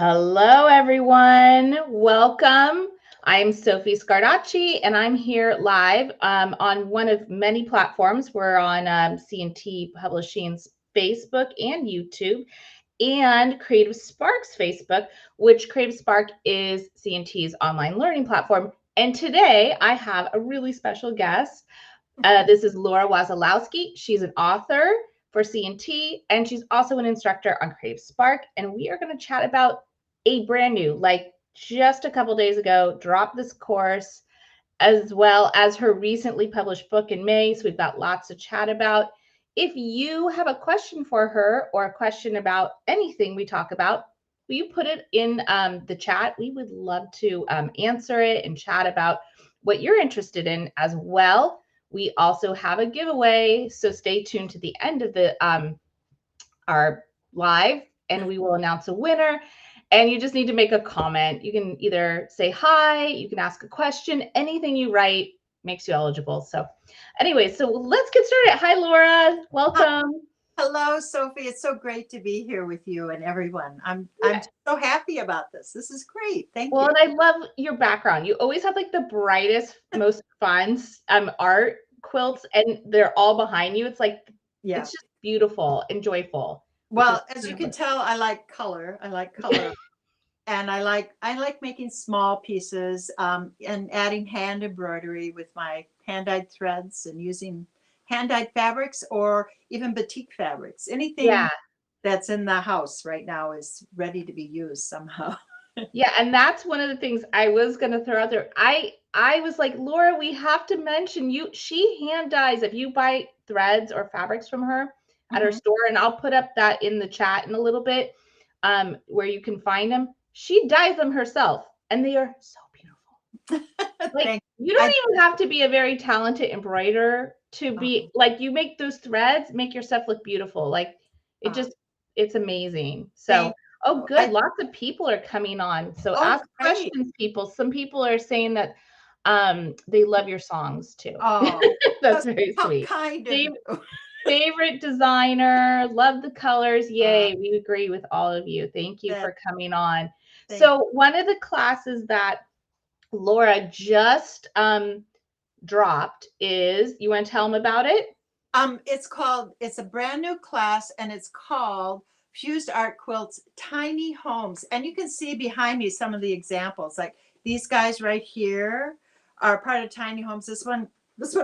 Hello, everyone. Welcome. I'm Sophie Scardacci, and I'm here live on one of many platforms. We're on C&T Publishing's Facebook and YouTube, and Creative Spark's Facebook, which Creative Spark is C&T's online learning platform. And today I have a really special guest. This is Laura Wasilowski. She's an author for C&T, and she's also an instructor on Creative Spark. And we are going to chat about a brand new, like just a couple days ago, dropped this course, as well as her recently published book in May. So we've got lots to chat about. If you have a question for her or a question about anything we talk about, will you put it in the chat? We would love to answer it and chat about what you're interested in as well. We also have a giveaway, so stay tuned to the end of the our live, and we will announce a winner. And you just need to make a comment. You can either say hi, you can ask a question, anything you write makes you eligible. So anyway, so let's get started. Hi, Laura. Welcome. Hello, Sophie. It's so great to be here with you and everyone. I'm so happy about this. This is great. Thank Well, you. and I love your background. You always have like the brightest, most fun art quilts, and they're all behind you. It's like Yeah. it's just beautiful and joyful. Well, as you can tell, I like color. I like color. And I like making small pieces and adding hand embroidery with my hand-dyed threads and using hand-dyed fabrics or even batik fabrics. Anything Yeah. that's in the house right now is ready to be used somehow. Yeah, and that's one of the things I was gonna throw out there. I was like, Laura, we have to mention you. She hand dyes. If you buy threads or fabrics from her at her store, and I'll put up that in the chat in a little bit, where you can find them. She dyes them herself, and they are so beautiful. Like you don't even have to be a very talented embroiderer to be like you make those threads, make your stuff look beautiful. Like it just it's amazing. So oh good, lots of people are coming on. So ask Great. questions, people. Some people are saying that they love your songs too. Oh, That's very how sweet. kind of you. Favorite designer, love the colors. Yay, we agree with all of you. Thank you for coming on. So one of the classes that Laura just dropped is, you want to tell them about it? It's a brand new class and it's called Fused Art Quilts Tiny Homes. And you can see behind me some of the examples. Like these guys right here are part of tiny homes. This one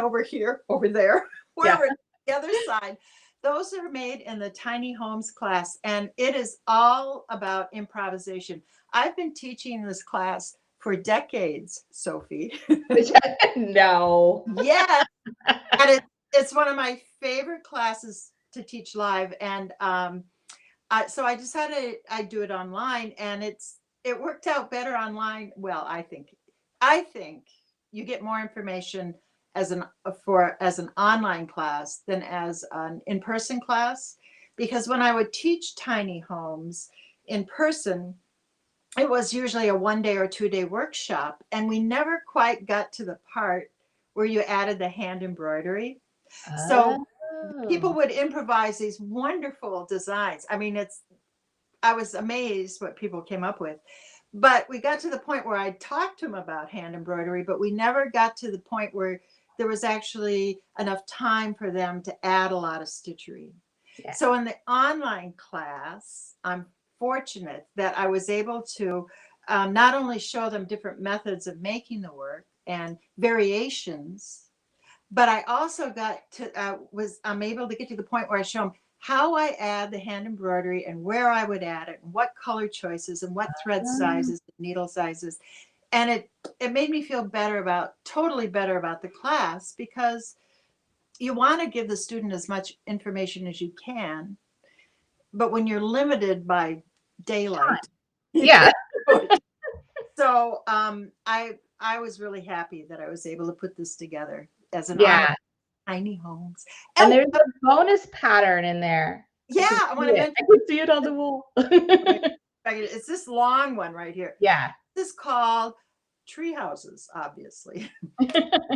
over here, over there, wherever the other side. Those are made in the tiny homes class, and it is all about improvisation. I've been teaching this class for decades, Sophie. No. Yes. And it's one of my favorite classes to teach live. And so I decided I'd do it online, and it worked out better online. Well, I think you get more information as an online class than as an in-person class, because when I would teach tiny homes in person, it was usually a 1 day or 2 day workshop, and we never quite got to the part where you added the hand embroidery. So people would improvise these wonderful designs. I mean, I was amazed what people came up with. But we got to the point where I talked to them about hand embroidery, but we never got to the point where there was actually enough time for them to add a lot of stitchery. Yeah. So in the online class, I'm fortunate that I was able to not only show them different methods of making the work and variations, but I also got to I'm able to get to the point where I show them how I add the hand embroidery and where I would add it, and what color choices and what thread sizes, needle sizes. And it made me feel totally better about the class, because you want to give the student as much information as you can, but when you're limited by daylight, yeah. So I was really happy that I was able to put this together as an tiny homes. And there's a bonus pattern in there. Yeah, I can see it on the wall. It's this long one right here. Yeah. This is called Tree Houses, obviously.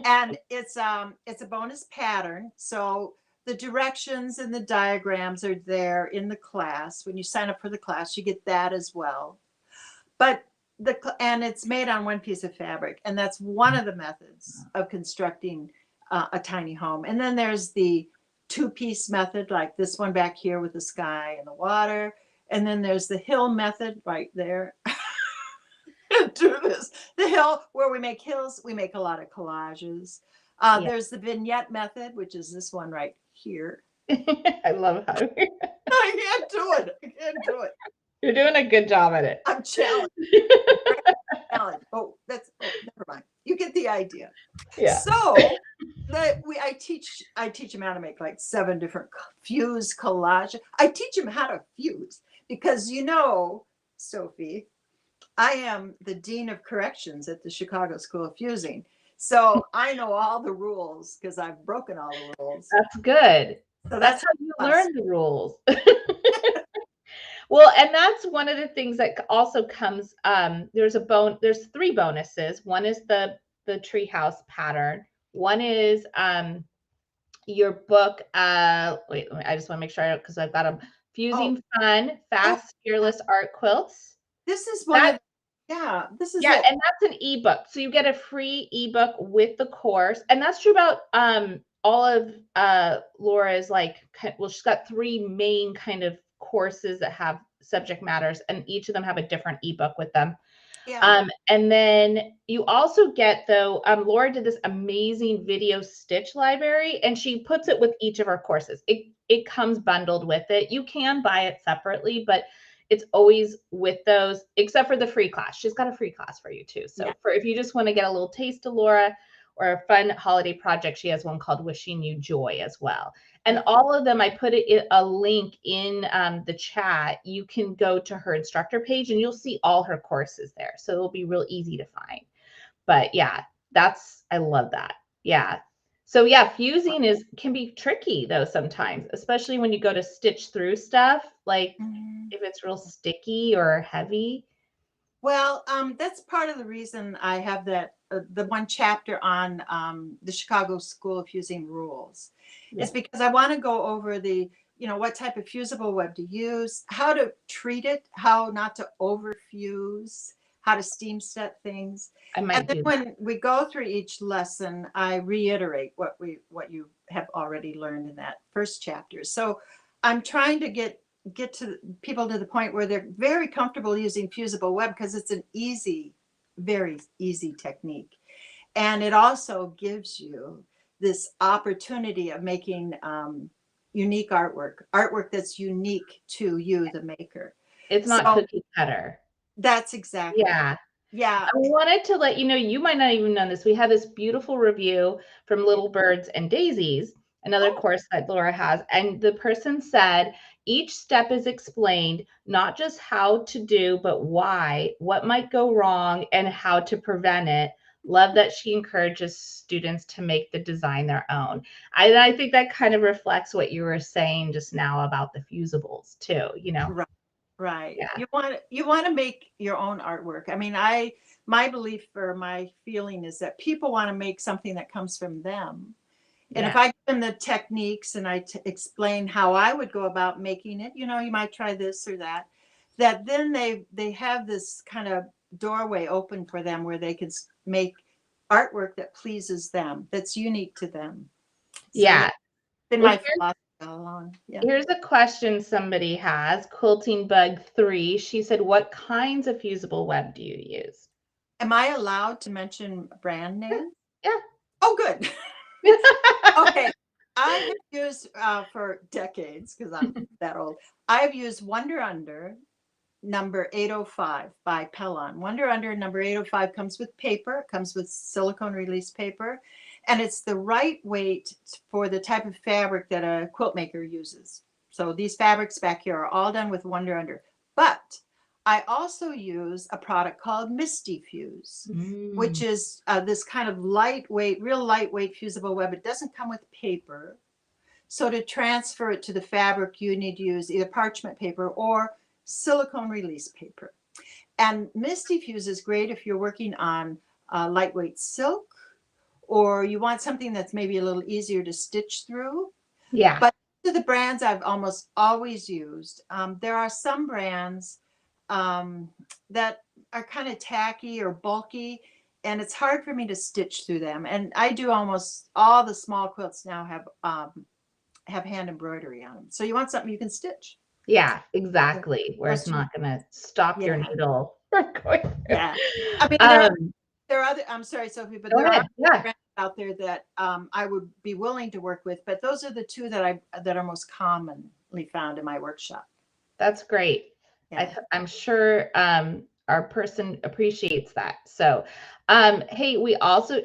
And it's a bonus pattern. So the directions and the diagrams are there in the class. When you sign up for the class, you get that as well. but and it's made on one piece of fabric, and that's one of the methods of constructing a tiny home. And then there's the two-piece method, like this one back here with the sky and the water. And then there's the hill method right there. Do this, the hill, where we make hills, we make a lot of collages. There's the vignette method, which is this one right here. I love how I can't do it. I can't do it. you're doing a good job at it. I'm challenged. Oh, never mind. You get the idea. Yeah. So I teach them how to make like 7 different fuse collage. I teach them how to fuse because, Sophie, I am the Dean of Corrections at the Chicago School of Fusing. So I know all the rules because I've broken all the rules. That's good. So that's how you learn the rules. Well, and that's one of the things that also comes, there's 3 bonuses. One is the treehouse pattern. One is your book. Wait, I just want to make sure, because I've got them. Fusing Fun, Fast, Fearless Art Quilts. This is one this is and that's an ebook. So you get a free ebook with the course. And that's true about all of Laura's, she's got 3 main kind of courses that have subject matters, and each of them have a different ebook with them. And then you also get, though, Laura did this amazing video stitch library, and she puts it with each of our courses. It comes bundled with it. You can buy it separately, but it's always with those, except for the free class. She's got a free class for you too. So if you just want to get a little taste of Laura or a fun holiday project, she has one called Wishing You Joy as well. And all of them, I put a link in the chat. You can go to her instructor page and you'll see all her courses there. So it'll be real easy to find. But yeah, I love that. Yeah. So yeah, fusing can be tricky though sometimes, especially when you go to stitch through stuff, like if it's real sticky or heavy. Well, that's part of the reason I have that the one chapter on the Chicago School of Fusing rules. It's because I want to go over the, what type of fusible web to use, how to treat it, how not to overfuse, how to steam set things. And then when we go through each lesson, I reiterate what you have already learned in that first chapter. So I'm trying to get to people to the point where they're very comfortable using fusible web because it's an very easy technique. And it also gives you this opportunity of making unique artwork that's unique to you, the maker. It's not cookie cutter. That's exactly. Yeah. Yeah. I wanted to let you know, you might not even know this. We had this beautiful review from Little Birds and Daisies, another course that Laura has. And the person said, each step is explained, not just how to do, but why, what might go wrong, and how to prevent it. Love that she encourages students to make the design their own. I think that kind of reflects what you were saying just now about the fusibles too, Right. Yeah. You want to make your own artwork. I mean, my belief or my feeling is that people want to make something that comes from them. And if I give them the techniques and I explain how I would go about making it, you might try this or that then they have this kind of doorway open for them where they can make artwork that pleases them, that's unique to them. So yeah. Been my philosophy all along. Yeah. Here's a question somebody has. Quilting Bug 3. She said, what kinds of fusible web do you use? Am I allowed to mention brand names? Yeah. Oh, good. Okay. I have used for decades, because I'm that old, I've used Wonder Under number 805 by Pellon. Wonder Under number 805 comes with paper, comes with silicone release paper, and it's the right weight for the type of fabric that a quilt maker uses. So these fabrics back here are all done with Wonder Under. But I also use a product called Misty Fuse, which is this kind of real lightweight fusible web. It doesn't come with paper. So to transfer it to the fabric, you need to use either parchment paper or silicone release paper. And Misty Fuse is great if you're working on lightweight silk, or you want something that's maybe a little easier to stitch through. Yeah. But to the brands I've almost always used, there are some brands that are kind of tacky or bulky, and it's hard for me to stitch through them. And I do almost all the small quilts now have hand embroidery on them. So you want something you can stitch. Yeah, exactly. Where Those it's two. not going to stop your Yeah. needle from going through. Yeah. I mean, Um, there are other, I'm sorry, Sophie, but Go there ahead. are Yeah. brands out there that I would be willing to work with, but those are the two that are most commonly found in my workshop. That's great. Yeah. I'm sure our person appreciates that. So, hey,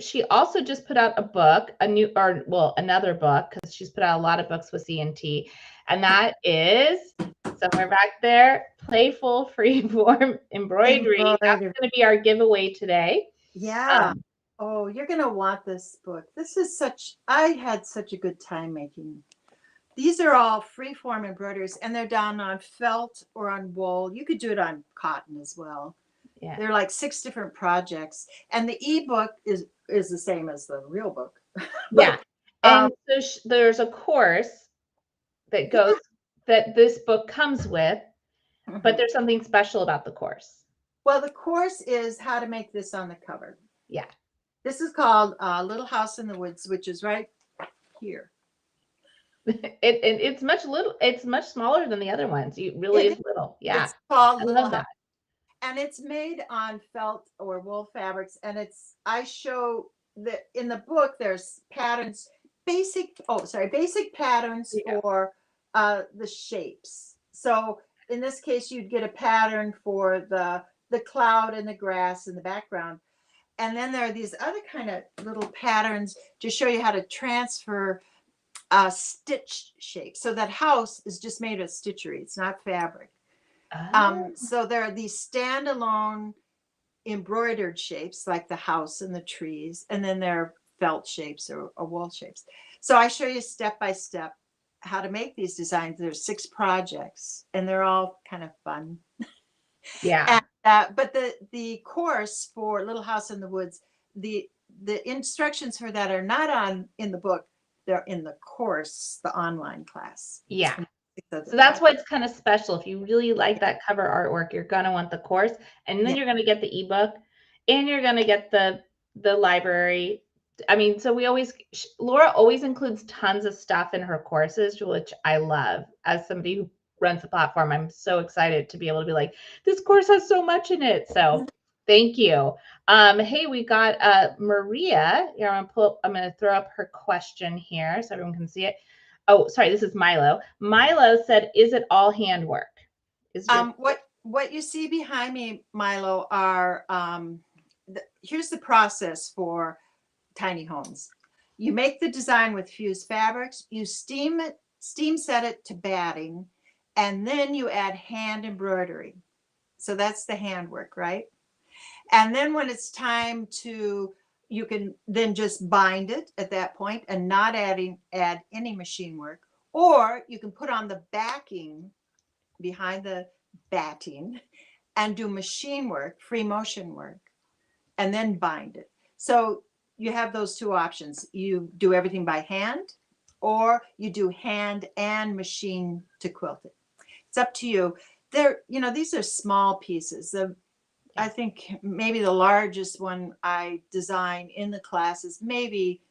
she also just put out a book, another book, because she's put out a lot of books with CNT, and that is somewhere back there, Playful Freeform Embroidery. That's Embroidery. going to be our giveaway today. Yeah. Oh, you're going to want this book. I had such a good time making. These are all freeform embroideries, and they're done on felt or on wool. You could do it on cotton as well. Yeah. They're like 6 different projects, and the ebook is the same as the real book. Yeah. And so there's a course that goes that this book comes with, but there's something special about the course. Well, the course is how to make this on the cover. Yeah. This is called Little House in the Woods, which is right here. It's much smaller than the other ones. It really is little. Yeah. It's called I Little love House. that. And it's made on felt or wool fabrics. And I show that in the book, there's patterns, basic patterns for the shapes. So in this case, you'd get a pattern for the cloud and the grass in the background. And then there are these other kind of little patterns to show you how to transfer stitch shape. So that house is just made of stitchery. It's not fabric. So there are these standalone embroidered shapes like the house and the trees, and then there are felt shapes or wool shapes. So I show you step by step how to make these designs. There's 6 projects, and they're all kind of fun. Yeah. And, but the course for Little House in the Woods, the instructions for that are not in the book. They're in the course, the online class. Yeah. So that's why it's kind of special. If you really like that cover artwork, you're going to want the course, and then you're going to get the ebook, and you're going to get the library. I mean, so Laura always includes tons of stuff in her courses, which I love. As somebody who runs the platform, I'm so excited to be able to be like, this course has so much in it. So thank you. Hey, we got Maria. Here, I'm going to throw up her question here so everyone can see it. Oh, sorry, this is Milo. Milo said, is it all handwork? What you see behind me, Milo, are here's the process for tiny homes. You make the design with fused fabrics, you steam set it to batting, and then you add hand embroidery. So that's the handwork, right? And then when it's time you can then just bind it at that point and not add any machine work, or you can put on the backing behind the batting and do machine work, free motion work, and then bind it. So you have those 2 options. You do everything by hand, or you do hand and machine to quilt it. It's up to you. These are small pieces. I think maybe the largest one I design in the class is maybe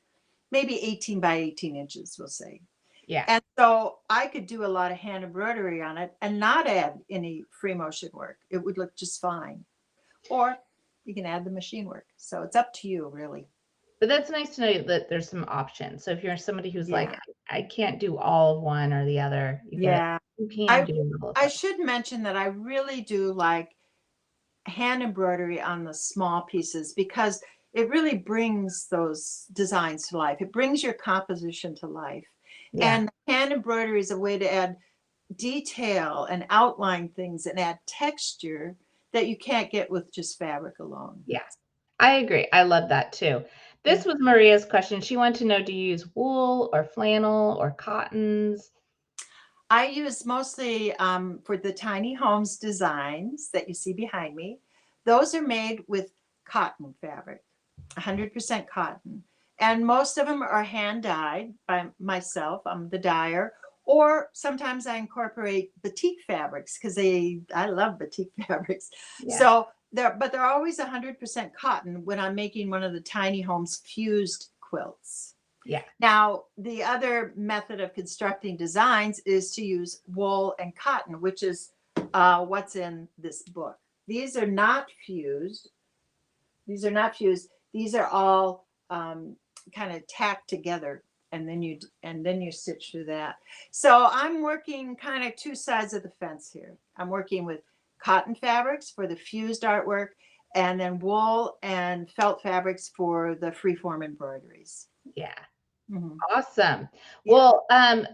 18 by 18 inches, we'll say. Yeah. And so I could do a lot of hand embroidery on it and not add any free motion work. It would look just fine. Or you can add the machine work. So it's up to you, really. But that's nice to know that there's some options. So if you're somebody who's like, I can't do all of one or the other, you can do all of them. I should mention that I really do like hand embroidery on the small pieces because it really brings those designs to life. It brings your composition to life. Yeah. And hand embroidery is a way to add detail and outline things and add texture that you can't get with just fabric alone. Yeah, I agree. I love that too. This was Maria's question. She wanted to know, do you use wool or flannel or cottons? I use mostly for the tiny homes designs that you see behind me. Those are made with cotton fabric, 100% cotton. And most of them are hand dyed by myself. I'm the dyer. Or sometimes I incorporate batik fabrics because I love batik fabrics. Yeah. So but they're always 100% cotton when I'm making one of the tiny homes fused quilts. Yeah. Now, the other method of constructing designs is to use wool and cotton, which is what's in this book. These are not fused. These are not fused. These are all kind of tacked together, and then you stitch through that. So I'm working kind of two sides of the fence here. I'm working with cotton fabrics for the fused artwork, and then wool and felt fabrics for the freeform embroideries. Yeah. Mm-hmm. Awesome. Yeah. Well,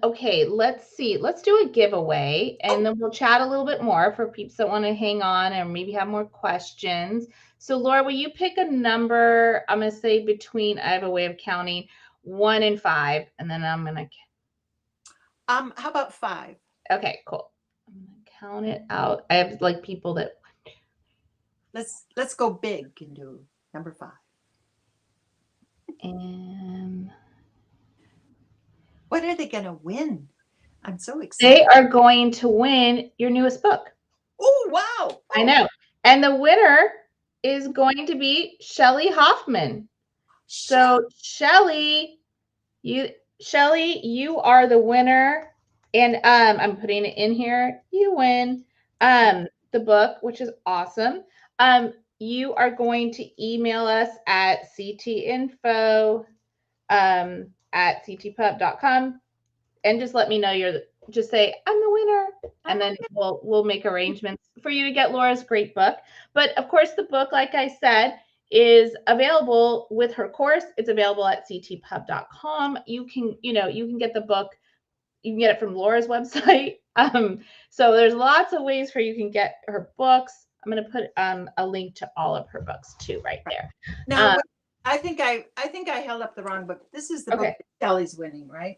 okay, let's see. Let's do a giveaway and then we'll chat a little bit more for peeps that want to hang on and maybe have more questions. So Laura, will you pick a number? I'm going to say between, I have a way of counting 1 and 5, and then I'm going to. How about 5? Okay, cool. I'm going to count it out. I have like people that. Let's go big and do number 5. And what are they going to win? I'm so excited. They are going to win your newest book. Oh, wow. Oh. I know. And the winner is going to be Shelly Hoffman. So Shelly, you are the winner. And I'm putting it in here. You win the book, which is awesome. You are going to email us at ctinfo at ctpub.com and just let me know just say I'm the winner, and then we'll make arrangements for you to get Laura's great book. But of course, the book, like I said, is available with her course. It's available at ctpub.com. You can get the book. You can get it from Laura's website. So there's lots of ways for you can get her books. I'm going to put a link to all of her books too right there. Now, I think I held up the wrong book. This is the book that Shelly's winning, right?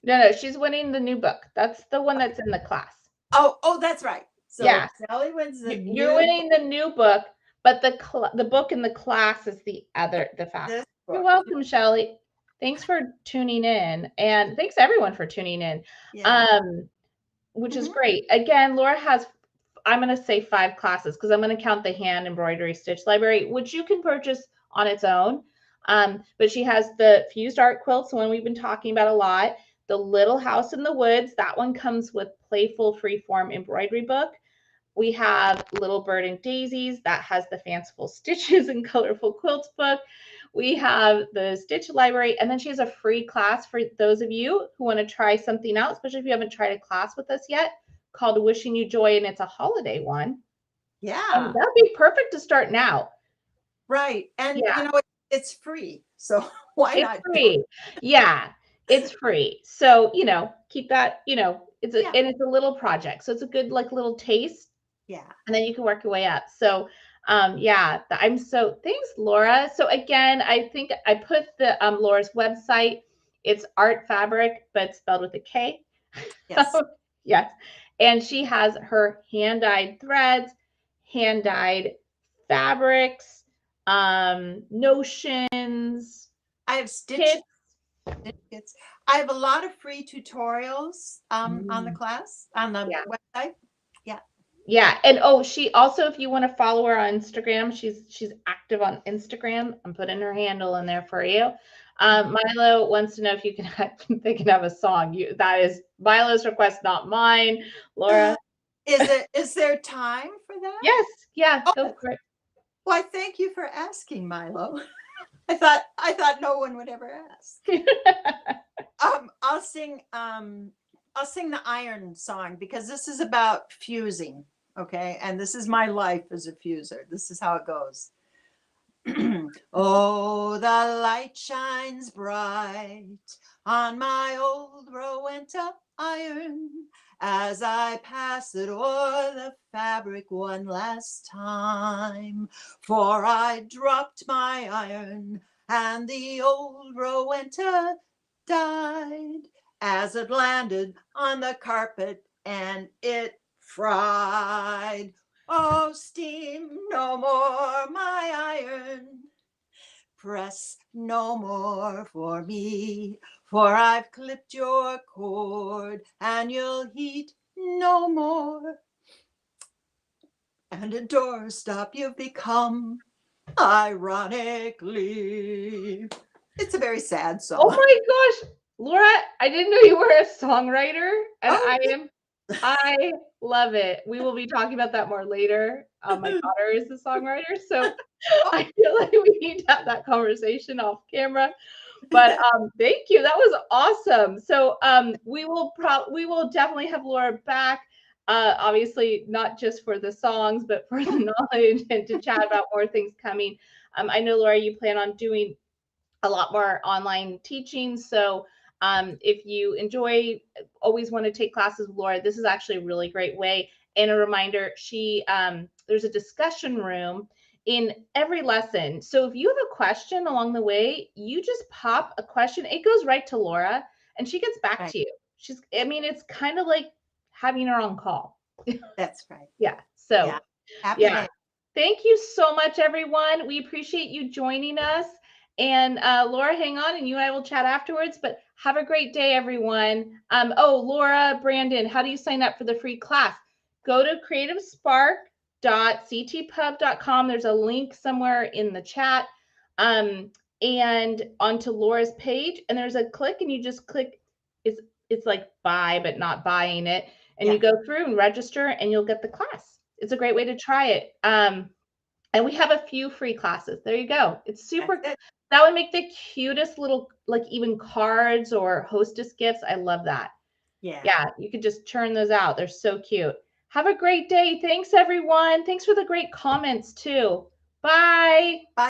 No, she's winning the new book. That's the one that's in the class. Oh, that's right. So yeah, Shelly wins you're winning the new book, but the book in the class is the fast. You're welcome, Shelly. Thanks for tuning in, and thanks everyone for tuning in. Yeah. Which is great. Again, Laura has, I'm going to say 5 classes because I'm going to count the hand embroidery stitch library, which you can purchase on its own. But she has the fused art quilts, the one we've been talking about a lot. The Little House in the Woods, that one comes with playful freeform embroidery book. We have Little Bird and Daisies, that has the fanciful stitches and colorful quilts book. We have the stitch library, and then she has a free class for those of you who want to try something out, especially if you haven't tried a class with us yet, called Wishing You Joy, and it's a holiday one. Yeah. And that'd be perfect to start now. Right. And it's free. So why not? It's free. Yeah. It's free. So, keep that, it's a little project. So it's a good little taste. Yeah. And then you can work your way up. So, thanks, Laura. So again, I think I put the Laura's website. It's Art Fabric, but spelled with a K. Yes. Yes. And she has her hand-dyed threads, hand-dyed fabrics, notions. I have kits. I have a lot of free tutorials on the class, on the website. Yeah. Yeah. And she also, if you want to follow her on Instagram, she's active on Instagram. I'm putting her handle in there for you. Milo wants to know if they can have a song. That is Milo's request, not mine. Laura. Is there time for that? Yes. Yeah. Go for it. Why, thank you for asking, Milo. I thought no one would ever ask. I'll sing the iron song because this is about fusing, okay? And this is my life as a fuser. This is how it goes. Oh, the light shines bright on my old Rowenta iron as I pass it o'er the fabric one last time. For I dropped my iron and the old Rowenta died as it landed on the carpet and it fried. Oh, steam no more my iron, press no more for me, for I've clipped your cord and you'll heat no more. and a doorstop you've become, ironically. It's a very sad song. Oh my gosh, Laura, I didn't know you were a songwriter, and I love it. We will be talking about that more later. My daughter is a songwriter, so I feel like we need to have that conversation off camera. But thank you. That was awesome. So we will definitely have Laura back. Obviously, not just for the songs, but for the knowledge and to chat about more things coming. I know, Laura, you plan on doing a lot more online teaching. So if you always want to take classes with Laura, this is actually a really great way. And a reminder, there's a discussion room in every lesson. So if you have a question along the way, you just pop a question. It goes right to Laura and she gets back to you. It's kind of like having her on call. That's right. Yeah. So yeah. Thank you so much, everyone. We appreciate you joining us. And Laura, hang on, and you and I will chat afterwards. But have a great day, everyone. Laura, Brandon, how do you sign up for the free class? Go to creativespark.ctpub.com. There's a link somewhere in the chat, and onto Laura's page. And there's a click, and you just click. It's like buy, but not buying it. And you go through and register, and you'll get the class. It's a great way to try it. And we have a few free classes. There you go. It's super. That would make the cutest little, like even cards or hostess gifts. I love that. Yeah. You could just churn those out. They're so cute. Have a great day. Thanks, everyone. Thanks for the great comments too. Bye. Bye.